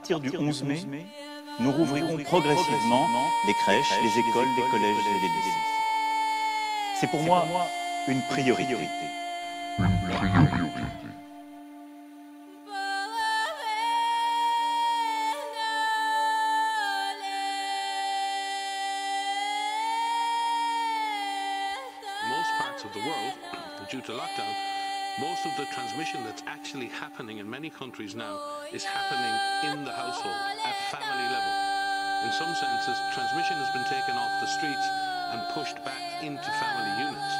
partir du 11 mai, nous rouvrirons progressivement les crèches, les écoles, les collèges et les lycées. C'est pour moi une priorité. Most parts of the world, due to lockdown, most of the transmission that's actually happening in many countries now is happening in the household, at family level. In some senses, transmission has been taken off the streets and pushed back into family units.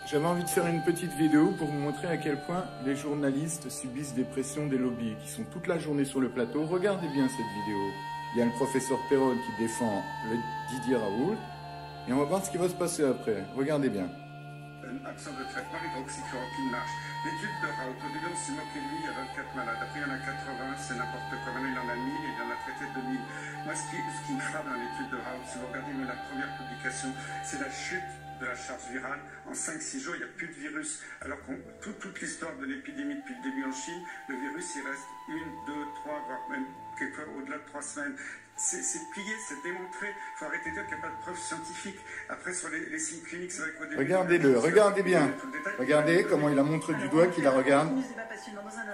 J'avais envie de faire une petite vidéo pour vous montrer à quel point les journalistes subissent des pressions des lobbies qui sont toute la journée sur le plateau. Regardez bien cette vidéo. Il y a le professeur Perrol qui défend le Didier Raoult et on va voir ce qui va se passer après. Regardez bien. Absence de traitement, l'hydroxychloroquine marche. L'étude de Raoult, au début on s'est moqué de lui, il y a 24 malades. Après il y en a 80, c'est n'importe quoi. Maintenant il en a 1000 et il en a traité 2000. Moi ce qui me frappe dans l'étude de Raoult, si vous regardez mais la première publication, c'est la chute de la charge virale. En 5-6 jours, il n'y a plus de virus. Alors que toute l'histoire de l'épidémie depuis le début en Chine, le virus il reste 1, 2, 3, voire même quelquefois au-delà de 3 semaines. C'est plié, c'est démontré. Il faut arrêter de dire qu'il n'y a pas de preuves scientifiques. Après, sur les signes cliniques, c'est vrai qu'au début... Regardez-le, regardez bien. Regardez comment il la montre du doigt, qu'il la regarde.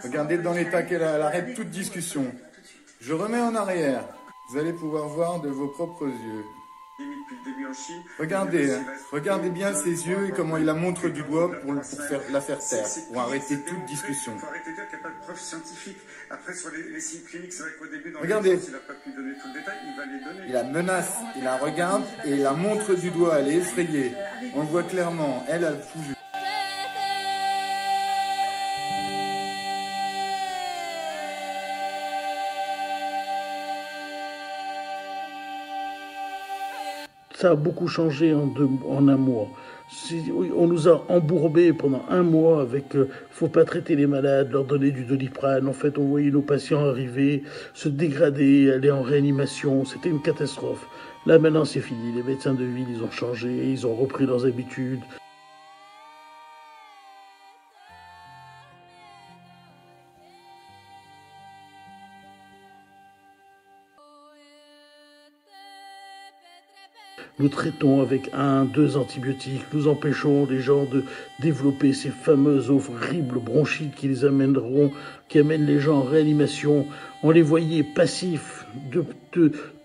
Regardez dans l'état qu'elle arrête toute discussion. Je remets en arrière. Vous allez pouvoir voir de vos propres yeux. Regardez bien ses yeux et comment il la montre du doigt pour la faire taire, pour arrêter toute discussion. Il faut arrêter de dire qu'il n'y a pas de preuves scientifiques. Après, sur les signes cliniques, c'est vrai qu'au début, regardez, il n'a pas pu donner tout le détail, il va les donner. Il la menace, il la regarde et il la montre du doigt, elle est effrayée. On le voit clairement, elle a tout vu. Ça a beaucoup changé en un mois. On nous a embourbés pendant un mois avec faut pas traiter les malades, leur donner du Doliprane. En fait, on voyait nos patients arriver, se dégrader, aller en réanimation. C'était une catastrophe. Là, maintenant, c'est fini. Les médecins de ville, ils ont changé, ils ont repris leurs habitudes. Nous traitons avec 1, 2 antibiotiques, nous empêchons les gens de développer ces fameuses horribles bronchites qui amènent les gens en réanimation. On les voyait passifs, de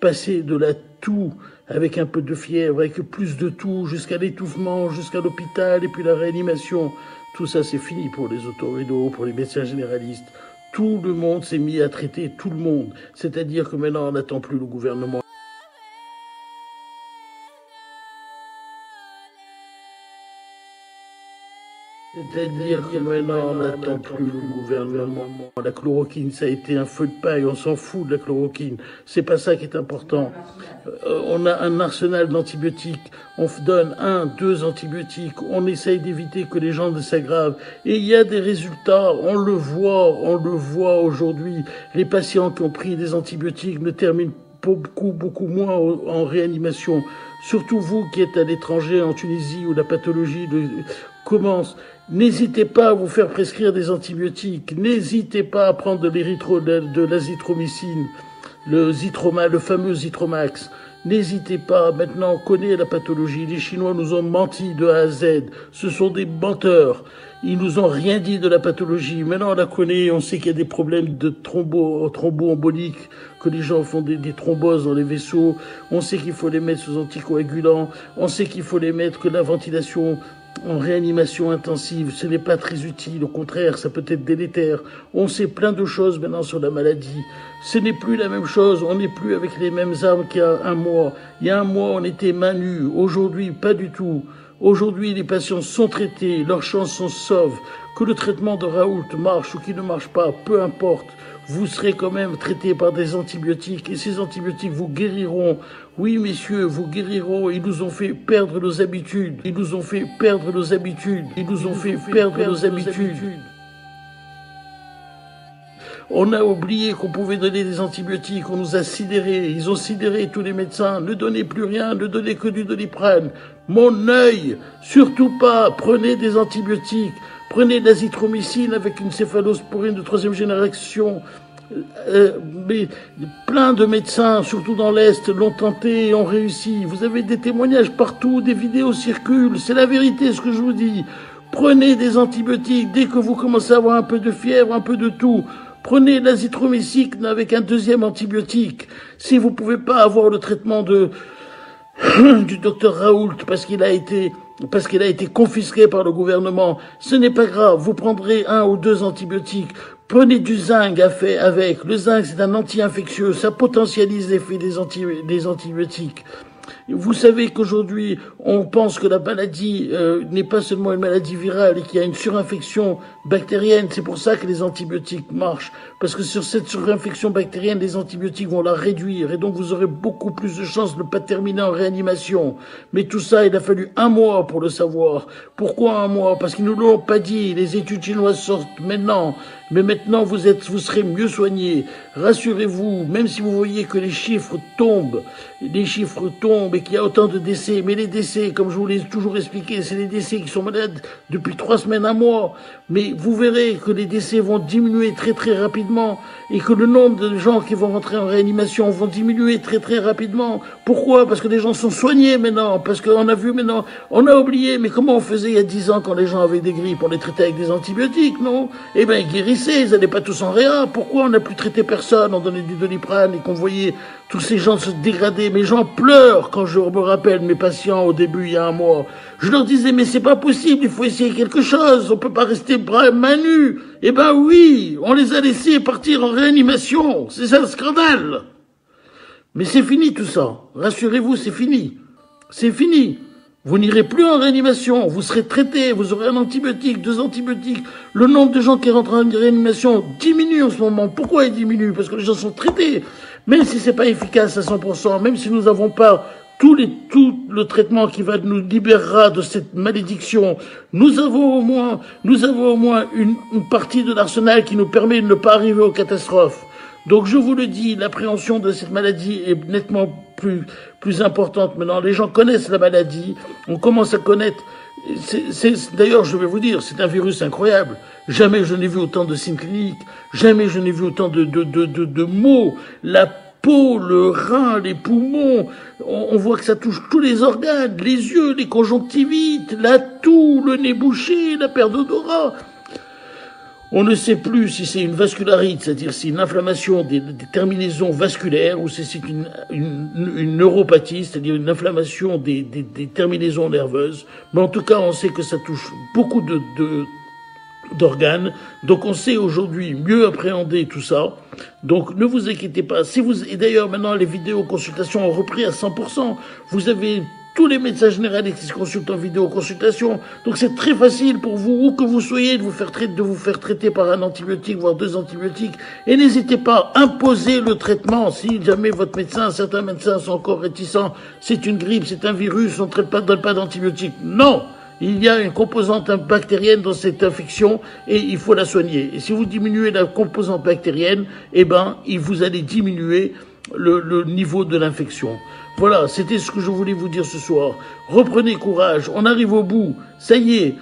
passer de la toux avec un peu de fièvre, avec plus de toux, jusqu'à l'étouffement, jusqu'à l'hôpital, et puis la réanimation. Tout ça, c'est fini pour les otorhinos, pour les médecins généralistes. Tout le monde s'est mis à traiter tout le monde. C'est-à-dire que maintenant, on n'attend plus le gouvernement. C'est-à-dire que maintenant, on n'attend plus le gouvernement. La chloroquine, ça a été un feu de paille, on s'en fout de la chloroquine. C'est pas ça qui est important. On a un arsenal d'antibiotiques, on donne 1, 2 antibiotiques, on essaye d'éviter que les gens ne s'aggravent. Et il y a des résultats, on le voit aujourd'hui. Les patients qui ont pris des antibiotiques ne terminent beaucoup moins en réanimation. Surtout vous qui êtes à l'étranger, en Tunisie, où la pathologie commence. N'hésitez pas à vous faire prescrire des antibiotiques. N'hésitez pas à prendre de l'azithromycine, le fameux Zitromax. N'hésitez pas. Maintenant, on connaît la pathologie. Les Chinois nous ont menti de A à Z. Ce sont des menteurs. Ils nous ont rien dit de la pathologie. Maintenant, on la connaît. On sait qu'il y a des problèmes de thromboemboliques, que les gens font des thromboses dans les vaisseaux. On sait qu'il faut les mettre sous anticoagulants. On sait qu'il faut les mettre que la ventilation en réanimation intensive, ce n'est pas très utile, au contraire, ça peut être délétère. On sait plein de choses maintenant sur la maladie. Ce n'est plus la même chose, on n'est plus avec les mêmes armes qu'il y a un mois. Il y a un mois, on était main nue. Aujourd'hui, pas du tout. Aujourd'hui, les patients sont traités, leurs chances sont sauves. Que le traitement de Raoult marche ou qu'il ne marche pas, peu importe. Vous serez quand même traité par des antibiotiques et ces antibiotiques vous guériront. Oui, messieurs, vous guériront. Ils nous ont fait perdre nos habitudes. Ils nous ont fait perdre nos habitudes. Ils nous ont fait perdre nos habitudes. On a oublié qu'on pouvait donner des antibiotiques. On nous a sidérés. Ils ont sidéré tous les médecins. Ne donnez plus rien. Ne donnez que du Doliprane. Mon œil, surtout pas. Prenez des antibiotiques. Prenez de l'azithromycine avec une céphalosporine de 3e génération. Mais plein de médecins, surtout dans l'Est, l'ont tenté et ont réussi. Vous avez des témoignages partout, des vidéos circulent. C'est la vérité ce que je vous dis. Prenez des antibiotiques dès que vous commencez à avoir un peu de fièvre, un peu de tout. Prenez l'azithromycine avec un 2e antibiotique. Si vous pouvez pas avoir le traitement du docteur Raoult parce qu'il a été confisqué par le gouvernement, ce n'est pas grave, vous prendrez 1 ou 2 antibiotiques. Prenez du zinc avec. Le zinc, c'est un anti-infectieux, ça potentialise l'effet des antibiotiques. Vous savez qu'aujourd'hui, on pense que la maladie n'est pas seulement une maladie virale et qu'il y a une surinfection bactérienne. C'est pour ça que les antibiotiques marchent. Parce que sur cette surinfection bactérienne, les antibiotiques vont la réduire. Et donc, vous aurez beaucoup plus de chances de ne pas terminer en réanimation. Mais tout ça, il a fallu 1 mois pour le savoir. Pourquoi 1 mois? Parce qu'ils ne nous l'ont pas dit. Les études chinoises sortent maintenant. Mais maintenant, vous serez mieux soignés. Rassurez-vous, même si vous voyez que les chiffres tombent et qu'il y a autant de décès. Mais les décès, comme je vous l'ai toujours expliqué, c'est les décès qui sont malades depuis 3 semaines, 1 mois. Mais vous verrez que les décès vont diminuer très très rapidement et que le nombre de gens qui vont rentrer en réanimation vont diminuer très très rapidement. Pourquoi? Parce que les gens sont soignés maintenant. Parce qu'on a vu maintenant, on a oublié. Mais comment on faisait il y a 10 ans quand les gens avaient des grippes? On les traitait avec des antibiotiques, non? Eh ben, ils guérissaient, ils n'allaient pas tous en réa. Pourquoi on n'a plus traité personne? On donnait du Doliprane et qu'on voyait tous ces gens se dégrader. Mes gens pleurent quand je me rappelle mes patients au début, il y a 1 mois. Je leur disais, mais c'est pas possible, il faut essayer quelque chose, on peut pas rester main nue. Eh ben oui, on les a laissés partir en réanimation. C'est ça le scandale. Mais c'est fini tout ça. Rassurez-vous, c'est fini. C'est fini. Vous n'irez plus en réanimation, vous serez traité, vous aurez un antibiotique, 2 antibiotiques. Le nombre de gens qui rentrent en réanimation diminue en ce moment. Pourquoi il diminue? Parce que les gens sont traités. Même si c'est pas efficace à 100%, même si nous n'avons pas tout le traitement qui va nous libérera de cette malédiction, nous avons au moins une partie de l'arsenal qui nous permet de ne pas arriver aux catastrophes. Donc je vous le dis, l'appréhension de cette maladie est nettement plus importante maintenant. Les gens connaissent la maladie, on commence à connaître. D'ailleurs, je vais vous dire, c'est un virus incroyable. Jamais je n'ai vu autant de signes cliniques, jamais je n'ai vu autant de maux. La peau, le rein, les poumons, on voit que ça touche tous les organes, les yeux, les conjonctivites, la toux, le nez bouché, la perte d'odorat. On ne sait plus si c'est une vascularite, c'est-à-dire c'est une inflammation des terminaisons vasculaires, ou si c'est une neuropathie, c'est-à-dire une inflammation des terminaisons nerveuses. Mais en tout cas, on sait que ça touche beaucoup d'organes. Donc on sait aujourd'hui mieux appréhender tout ça. Donc ne vous inquiétez pas. Et d'ailleurs maintenant les vidéoconsultations ont repris à 100%. Vous avez tous les médecins généralistes qui se consultent en vidéoconsultation. Donc c'est très facile pour vous, où que vous soyez, de vous faire traiter par un antibiotique, voire 2 antibiotiques. Et n'hésitez pas à imposer le traitement. Si jamais votre médecin, certains médecins sont encore réticents, c'est une grippe, c'est un virus, on ne donne pas d'antibiotiques. Non! Il y a une composante bactérienne dans cette infection et il faut la soigner. Et si vous diminuez la composante bactérienne, eh ben, vous allez diminuer le niveau de l'infection. Voilà, c'était ce que je voulais vous dire ce soir. Reprenez courage, on arrive au bout, ça y est.